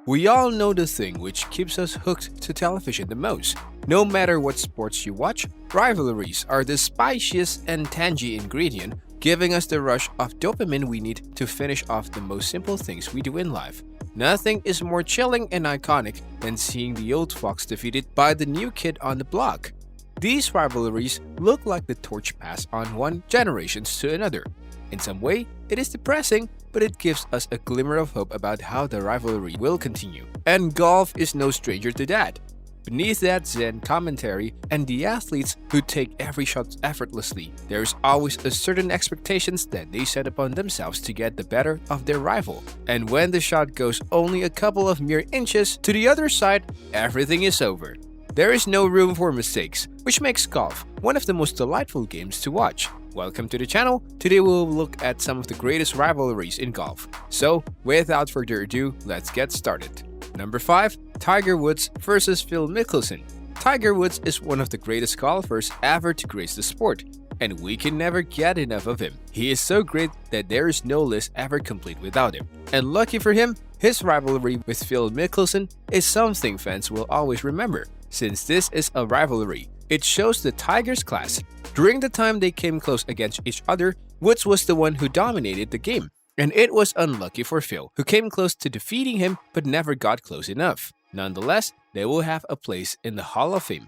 We all know the thing which keeps us hooked to television the most. No matter what sports you watch, rivalries are the spiciest and tangy ingredient, giving us the rush of dopamine we need to finish off the most simple things we do in life. Nothing is more chilling and iconic than seeing the old fox defeated by the new kid on the block. These rivalries look like the torch passed on one generation to another. In some way, it is depressing, but it gives us a glimmer of hope about how the rivalry will continue. And golf is no stranger to that. Beneath that zen commentary and the athletes who take every shot effortlessly, there is always a certain expectations that they set upon themselves to get the better of their rival. And when the shot goes only a couple of mere inches to the other side, everything is over. There is no room for mistakes, which makes golf one of the most delightful games to watch. Welcome to the channel. Today we will look at some of the greatest rivalries in golf. So, without further ado, let's get started. Number 5. Tiger Woods versus Phil Mickelson. Tiger Woods is one of the greatest golfers ever to grace the sport, and we can never get enough of him. He is so great that there is no list ever complete without him. And lucky for him, his rivalry with Phil Mickelson is something fans will always remember. Since this is a rivalry, it shows the Tigers' class. During the time they came close against each other, Woods was the one who dominated the game. And it was unlucky for Phil, who came close to defeating him but never got close enough. Nonetheless, they will have a place in the Hall of Fame.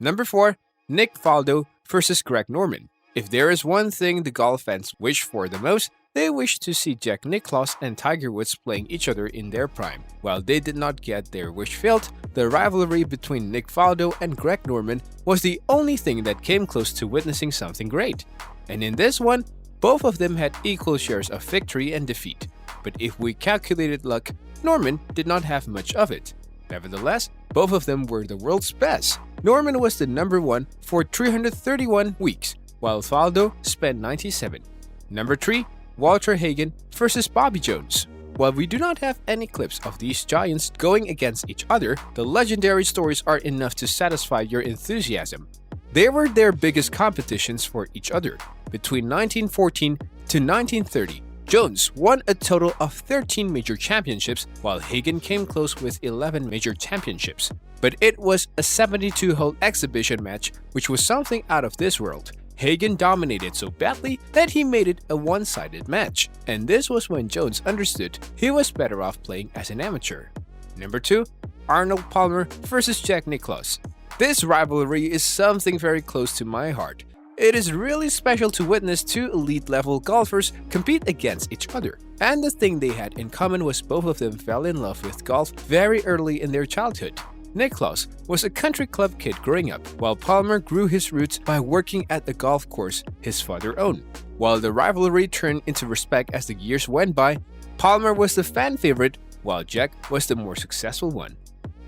Number 4. Nick Faldo versus Greg Norman. If there is one thing the golf fans wish for the most, they wish to see Jack Nicklaus and Tiger Woods playing each other in their prime. While they did not get their wish filled, the rivalry between Nick Faldo and Greg Norman was the only thing that came close to witnessing something great. And in this one, both of them had equal shares of victory and defeat. But if we calculated luck, Norman did not have much of it. Nevertheless, both of them were the world's best. Norman was the number 1 for 331 weeks, while Faldo spent 97. Number 3. Walter Hagen versus Bobby Jones. While we do not have any clips of these giants going against each other, the legendary stories are enough to satisfy your enthusiasm. They were their biggest competitions for each other. Between 1914 to 1930, Jones won a total of 13 major championships, while Hagen came close with 11 major championships. But it was a 72-hole exhibition match, which was something out of this world. Hagen dominated so badly that he made it a one-sided match, and this was when Jones understood he was better off playing as an amateur. Number 2. Arnold Palmer versus Jack Nicklaus. This rivalry is something very close to my heart. It is really special to witness two elite-level golfers compete against each other. And the thing they had in common was both of them fell in love with golf very early in their childhood. Nicklaus was a country club kid growing up, while Palmer grew his roots by working at the golf course his father owned. While the rivalry turned into respect as the years went by, Palmer was the fan favorite, while Jack was the more successful one.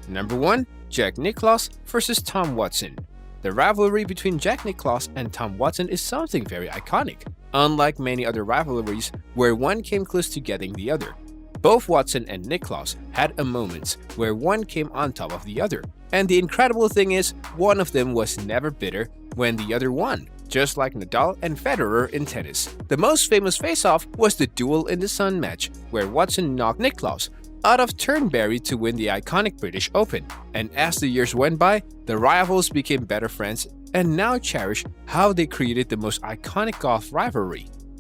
Number 1. Jack Nicklaus versus Tom Watson. The rivalry between Jack Nicklaus and Tom Watson is something very iconic, unlike many other rivalries where one came close to getting the other. Both Watson and Nicklaus had a moments where one came on top of the other, and the incredible thing is, one of them was never bitter when the other won, just like Nadal and Federer in tennis. The most famous face-off was the Duel in the Sun match, where Watson knocked Nicklaus out of Turnberry to win the iconic British Open. And as the years went by, the rivals became better friends and now cherish how they created the most iconic golf rivalry.